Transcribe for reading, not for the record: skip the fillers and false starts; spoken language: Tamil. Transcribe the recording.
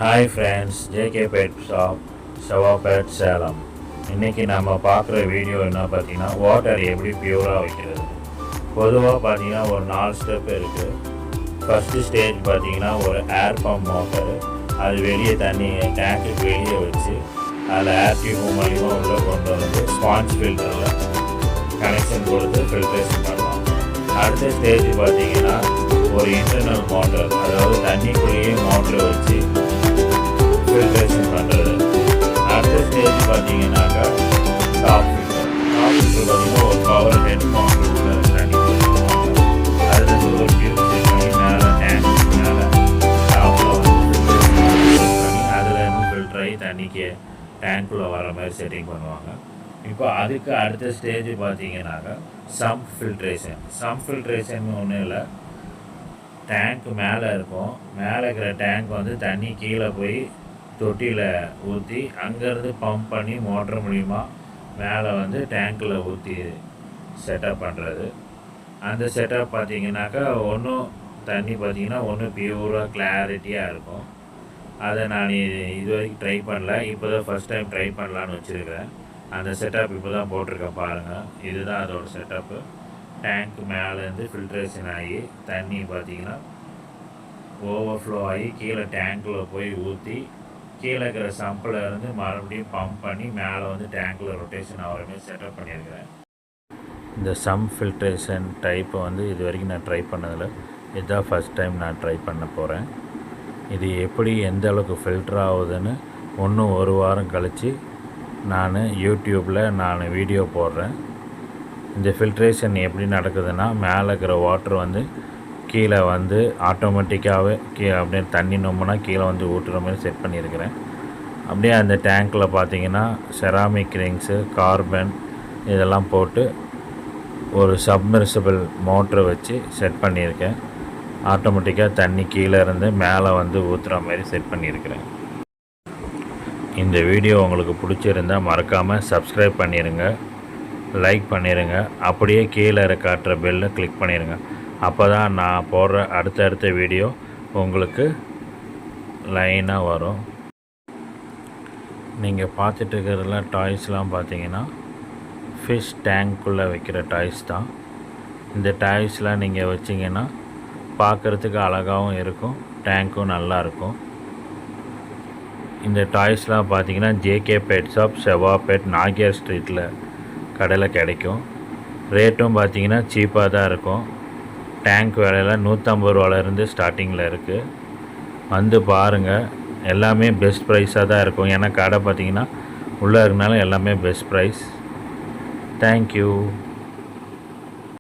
Hi friends, JK pet shop ஷவா பெட் சேலம். இன்றைக்கி நம்ம பார்க்குற வீடியோ என்ன பார்த்தீங்கன்னா, வாட்டர் எப்படி பியூராக வைக்கிறது. பொதுவாக பார்த்தீங்கன்னா ஒரு 4 ஸ்டெப் இருக்குது. ஃபஸ்ட்டு ஸ்டேஜ் பார்த்தீங்கன்னா ஒரு ஏர் பம்ப் மோட்டரு, அது வெளியே தண்ணி டேங்க்குக்கு வெளியே வச்சு அதில் ஏர் டியூப் மூலியமாக உள்ளே கொண்டு வந்து ஸ்பாஞ்ச் ஃபில்டரில் கனெக்ஷன் கொடுத்து ஃபில்ட்ரேஷன் பண்ணலாம். அடுத்த ஸ்டேஜ் பார்த்தீங்கன்னா ஒரு இன்டர்னல் மோட்டர், அதாவது தண்ணிக்குள்ளேயே மோட்டரை வச்சு ஃபில்ட்ரேஷன் பண்ணுறது. அடுத்த ஸ்டேஜ் பார்த்தீங்கன்னாக்கா டாப் ஃபில்டர். பார்த்தீங்கன்னா ஒரு பவர் ஹெட் மோட்டர் உள்ள தண்ணி அதில் ஒரு டியூப் செட் பண்ணி மேலே டேங்க் மேலே டாப்பில் வந்து பண்ணி அதில் ஃபில்டர் ஆகி தண்ணிக்கு டேங்க்குள்ளே வர மாதிரி செட்டிங் பண்ணுவாங்க. இப்போ அதுக்கு அடுத்த ஸ்டேஜ் பார்த்தீங்கன்னாக்கா சம்ப் ஃபில்ட்ரேஷன். சம்ப் ஃபில்ட்ரேஷன் ஒன்றும் இல்லை, டேங்க் மேலே இருக்கும். மேலே இருக்கிற டேங்க் வந்து தண்ணி கீழே போய் தொட்டியில் ஊற்றி அங்கேருந்து பம்ப் பண்ணி மோட்டர் மூலிமா மேலே வந்து டேங்க்கில் ஊற்றி செட்டப் பண்ணுறது. அந்த செட்டப் பார்த்திங்கனாக்கா ஒன்றும் தண்ணி பார்த்திங்கன்னா ஒன்றும் பியூராக கிளாரிட்டியாக இருக்கும். அதை நான் இது வரைக்கும் ட்ரை பண்ணல, இப்போ தான் ஃபஸ்ட் டைம் ட்ரை பண்ணலான்னு வச்சுருக்கிறேன். அந்த செட்டப் இப்போ தான் போட்டிருக்கேன் பாருங்கள். இதுதான் அதோட செட்டப்பு. டேங்க் மேலேருந்து ஃபில்ட்ரேஷன் ஆகி தண்ணி பார்த்திங்கன்னா ஓவர்ஃப்ளோ ஆகி கீழே டேங்க்கில் போய் ஊற்றி கீழே இருக்கிற சம்பில் இருந்து மறுபடியும் பம்ப் பண்ணி மேலே வந்து டேங்க்கில் ரொட்டேஷன் ஆகிற மாதிரி செட்டப் பண்ணியிருக்கிறேன். இந்த சம்ப் ஃபில்ட்ரேஷன் டைப்பை வந்து இது வரைக்கும் நான் ட்ரை பண்ணதில்லை, இதுதான் ஃபஸ்ட் டைம் நான் ட்ரை பண்ண போகிறேன். இது எப்படி எந்த அளவுக்கு ஃபில்டர் ஆகுதுன்னு இன்னும் ஒரு வாரம் கழித்து நான் யூடியூப்பில் வீடியோ போடுறேன். இந்த ஃபில்ட்ரேஷன் எப்படி நடக்குதுன்னா, மேலே இருக்கிற வாட்டர் வந்து கீழே வந்து ஆட்டோமேட்டிக்காகவே கீழே அப்படியே தண்ணி நோம்புனா கீழே வந்து ஊட்டுற மாதிரி செட் பண்ணியிருக்கிறேன். அப்படியே அந்த டேங்க்கில் பார்த்தீங்கன்னா செராமிக் ரிங்ஸு, கார்பன் இதெல்லாம் போட்டு ஒரு சப்மர்சிபிள் மோட்டரை வச்சு செட் பண்ணியிருக்கேன். ஆட்டோமேட்டிக்காக தண்ணி கீழே இருந்து மேலே வந்து ஊற்றுற மாதிரி செட் பண்ணியிருக்கிறேன். இந்த வீடியோ உங்களுக்கு பிடிச்சிருந்தால் மறக்காமல் சப்ஸ்கிரைப் பண்ணிடுங்க, லைக் பண்ணிடுங்க, அப்படியே கீழே காட்டுற பெல்லை கிளிக் பண்ணிடுங்க. அப்போ தான் நான் போடுற அடுத்தடுத்த வீடியோ உங்களுக்கு லைனாக வரும். நீங்கள் பார்த்துட்டு இருக்கிறதெல்லாம் டாய்ஸ்லாம் பார்த்தீங்கன்னா ஃபிஷ் டேங்க்குள்ளே வைக்கிற டாய்ஸ் தான். இந்த டாய்ஸ்லாம் நீங்கள் வச்சிங்கன்னா பார்க்குறதுக்கு அழகாகவும் இருக்கும், டேங்க்கும் நல்லாயிருக்கும். இந்த டாய்ஸ்லாம் பார்த்தீங்கன்னா ஜேகே பெட் ஷாப் ஷவா பெட் நாகியார் ஸ்ட்ரீட்டில் கடையில் கிடைக்கும். ரேட்டும் பார்த்தீங்கன்னா சீப்பாக தான் இருக்கும். டேங்க் விலையில் 150 ரூபாலேருந்து ஸ்டார்டிங்கில் இருக்குது. வந்து பாருங்கள், எல்லாமே பெஸ்ட் ப்ரைஸாக தான் இருக்கும். ஏன்னா கடை பார்த்திங்கன்னா உள்ளே இருக்கனால எல்லாமே பெஸ்ட் ப்ரைஸ். தேங்க்யூ.